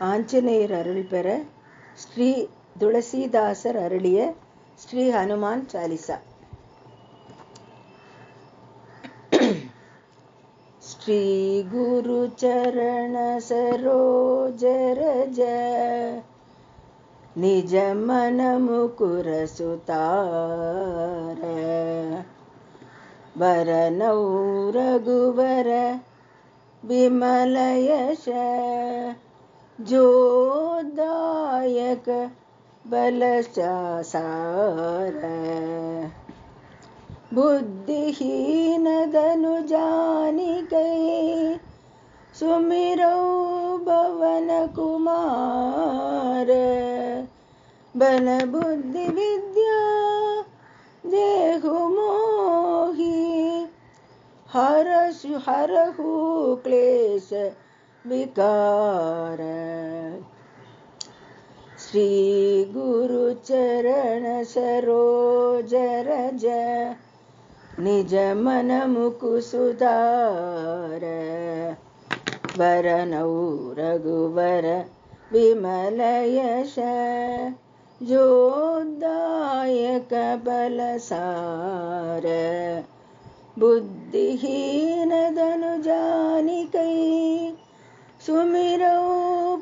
ஆஞ்சநேயர் அருள் பெற ஸ்ரீ துளசிதாசர் அருளிய ஸ்ரீ ஹனுமான் சாலிசா. ஸ்ரீ குரு சரண சரோஜ ரஜ நிஜ மன முகுர சுதார வரனௌ ரகுவர விமல யஷ जोदायक बलचासार बुद्धिहीन दनु जानिकै सुमिरौ भवन कुमार बल बुद्धि विद्या देहु मोहि हरहु क्लेश विकार। श्री गुरु चरण सरोज रज निज मन मुकु सुधार वरनौ रघुवर विमल यश जोदायक बलसार बुद्धिहीन दनु जानिकै सुमिरौ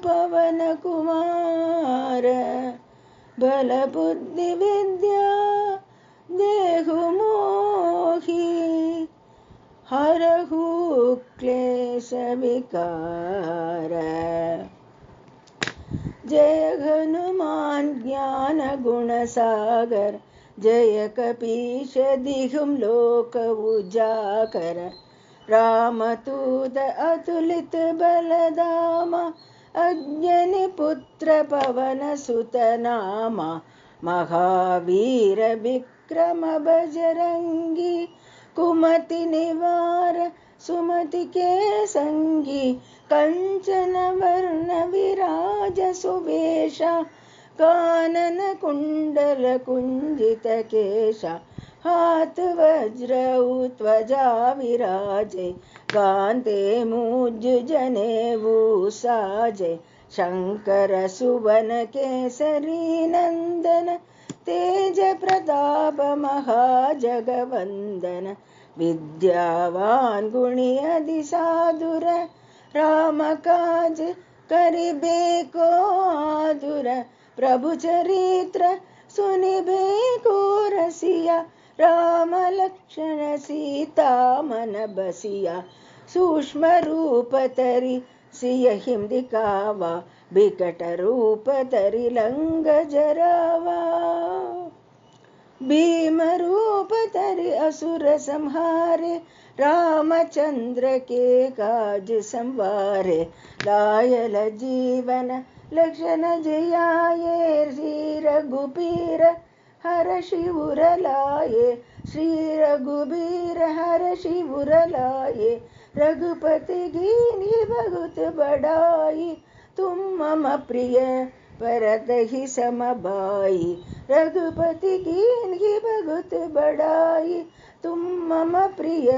पवन कुमार बल बुद्धि विद्या देहु मोहि हरहु क्लेश विकार। जय हनुमान ज्ञान गुण सागर जय कपीश दिहुम लोक उजागर रामदूत अतुलित बलधामा अज्ञनि पुत्र पवन सुत नामा महावीर विक्रम बजरंगी कुमति निवार सुमति के संगी कंचन वर्ण विराज सुवेशा कानन कुंडल कुंजित केशा हाथ वज्र ध्वजा विराजे कांते मूज जनेऊ साजे शंकर सुवन केसरी नंदन तेज प्रताप महाजगवंदन विद्यावान गुणी अति साधुर राम काज करिबेको आदुर प्रभु चरित्र सुनिबेको रसिया राम लक्ष्मण सीता मन बसिया सूक्ष्म रूप तरि सियहिं दिखावा बिकट रूप तरि लंग जरावा भीम रूप तरि असुर संहारे रामचंद्र के काज संवारे लायल जीवन लक्षण जियाये श्री रघुबीर हर शिवर लाये श्री रघुबीर हर शिवर लाये रघुपति कीन्ही बहुत बड़ाई तुम मम प्रिय भरत ही सम भाई रघुपति कीन्ही बहुत बड़ाई तुम मम प्रिय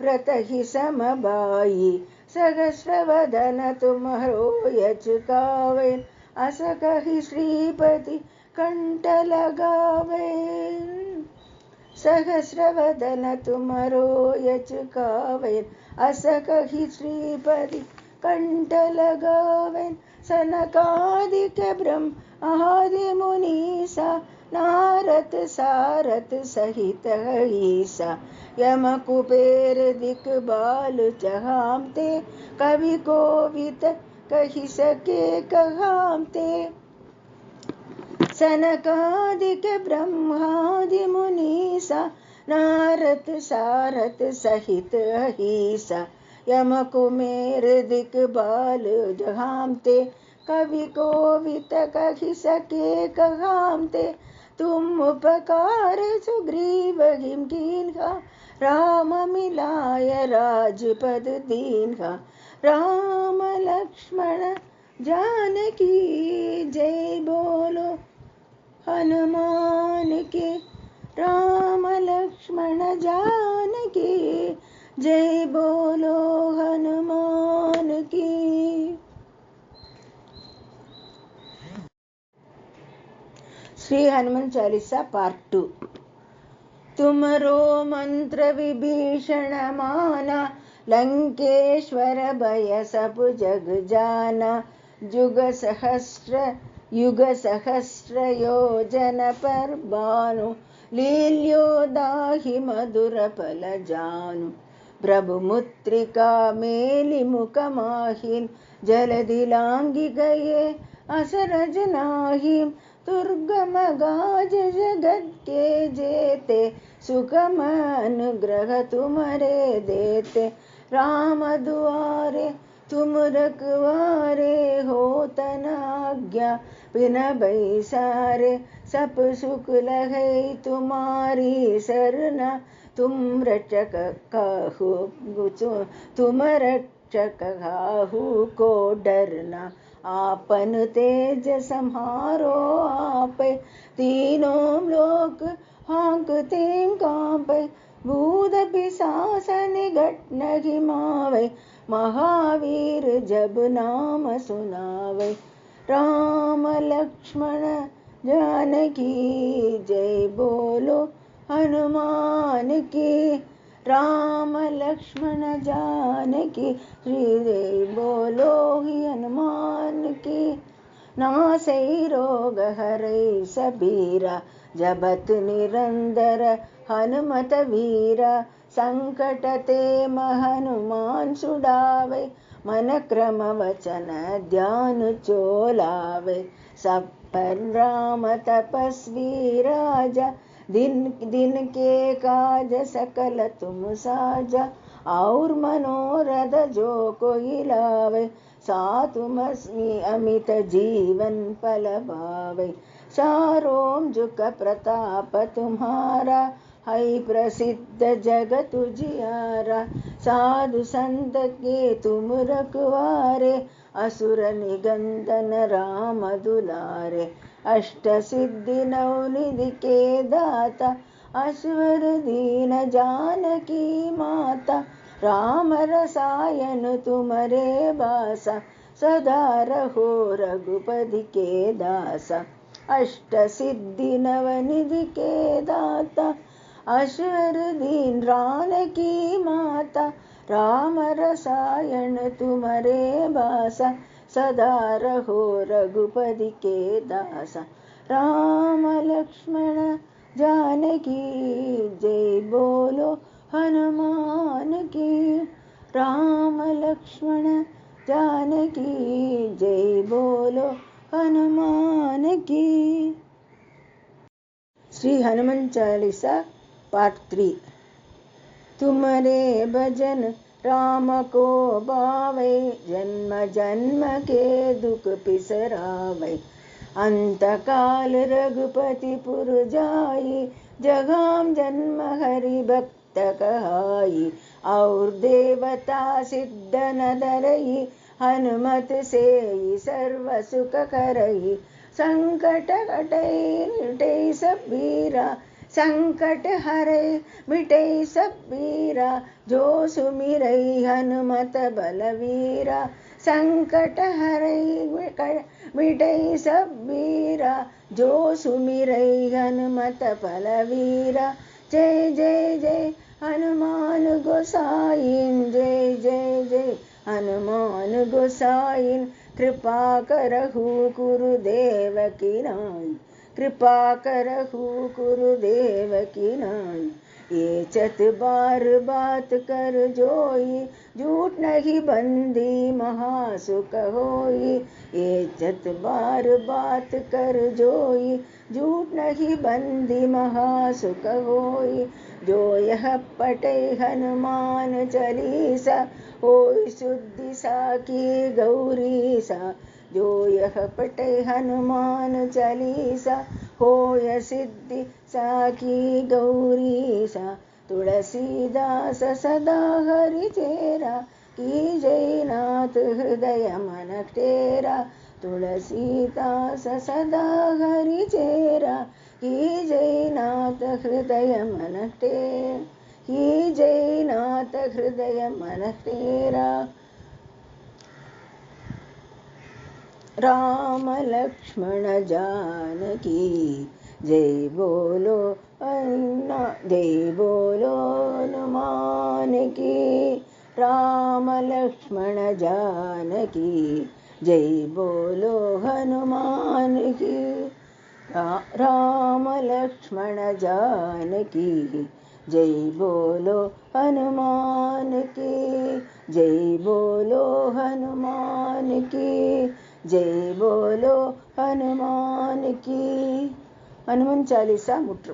भरत ही सम भाई सहस्रवदन तुम्हरो यश गावे अस कहि श्रीपति कंठ लगावे सहस्रवदन तुम्हरो यश गावे अस कहि श्रीपति कंठ लगावे सनकादिक ब्रह्म आदि मुनीसा नारद सारद सहित ईसा यम कुबेर दिक्पाल चहामते कवि कोविद कहि सके कहामते सनकादिक ब्रह्मादि मुनीसा नारद सारद सहित अहिसा यम कुबेर दिक्पाल चहामते कवि कोविद कहि सके कहामते तुम उपकार सुग्रीव हिम कीन्हा राम मिलाय राजपद दीन्हा राम लक्ष्मण जानकी जय बोलो हनुमान के राम लक्ष्मण जानकी जय बोलो हनुमान की। श्री हनुमान चालीसा पार्ट 2। तुमरो मंत्र विभीषण माना, लंकेश्वर भय सब जग जाना। युग सहस्र योजन पर भानु, लील्यो दाहि मधुर फल जानु। प्रभु मुद्रिका मेलि मुख माहिन, जलधि लांघि गए असरज नाहिम। दुर्गम गाज जगत के जेते, सुगम अनुग्रह तुमरे देते। राम दुआरे तुम रखवारे, होत न आज्ञा बिन बैसारे। सब सुख लहै तुम्हारी सरना, तुम रक्षक काहू को डरना। आपन तेज सम्हारो आपे, तीनों लोक हाँकते कांपे। भूत पिशाच निकट नहीं मावे, महावीर जब नाम सुनावे। राम लक्ष्मण जानकी जय, बोलो हनुमान की। राम लक्ष्मण जानकी जय, बोलो ही हनुमान की। नासै रोग हरै सबीरा, जपत निरंतर हनुमत वीरा। संकट ते हनुमान छुड़ावे, मन क्रम वचन ध्यान चोलावे। सब पर राम तपस्वी राजा, दिन के काज सकल तुम साजा। और मनोरथ जो कोई लावे, तुम अमित जीवन फल पावे। चारों जुग प्रताप तुम्हारा, है प्रसिद्ध जगत उजियारा। साधु संत के तुम रखवारे, असुर निकंदन राम दुलारे। अष्ट सिद्धि नवनिधि के दाता, असवर दीन जानकी माता। राम रसायन तुमरे बासा, सदा रहो रघुपति के दासा। अष्ट सिद्धि नवनिधि के दाता, असवर दीन जानकी माता। राम रसायन तुमरे बासा, सदा रहो रघुपति के दासा। राम लक्ष्मण जानकी जय, बोलो हनुमान की। राम लक्ष्मण जानकी जय, बोलो हनुमान की। श्री हनुमान चालीसा पार्ट 3। तुमरे भजन राम को पावे, जन्म जन्म के दुख बिसरावे। अंत काल रघुपति पुर जाई, जगाम जन्म हरि भक्त कहाई। और देवता सिद्ध न डरई, हनुमत से सर्व सुख करई। संकट हटै मिटै सब पीरा, संकट हरै मिटै सब पीरा। जो सुमिरै हनुमत बलवीरा, संकट हरै मिटै सब पीरा। जो सुमिरै हनुमत बलवीरा। जय जय जय हनुमान गोसाइन, जय जय जय हनुमान गोसाइन। कृपा करहु गुरुदेव की नाई, कृपा करहु गुरुदेव की नाई। ये चत बार बात कर जोई, झूठ नहीं बंदी महासुख होई। ये चत बार बात कर जोई, झूठ नहीं बंदी महासुख होई। जो यह पढ़े हनुमान चालीसा, होई शुद्धि साखी गौरी सा। जो यह पढ़े हनुमान चालीसा, होय सिद्धि साखी गौरी सा। तुलसीदास सदा हरि चेरा, की जय नाथ हृदय मन तेरा। तुलसीदास सदा हरि चेरा, की जय नाथ हृदय मन तेरा। की जय नाथ हृदय मन तेरा। राम लक्ष्मण जानकी जय बोलो हनुमान की। राम लक्ष्मण जानकी जय बोलो हनुमान की। राम लक्ष्मण जानकी जय बोलो हनुमान की। जय बोलो हनुमान की। जय बोलो हनुमान की। हनुमान चालीसा मुट्रु।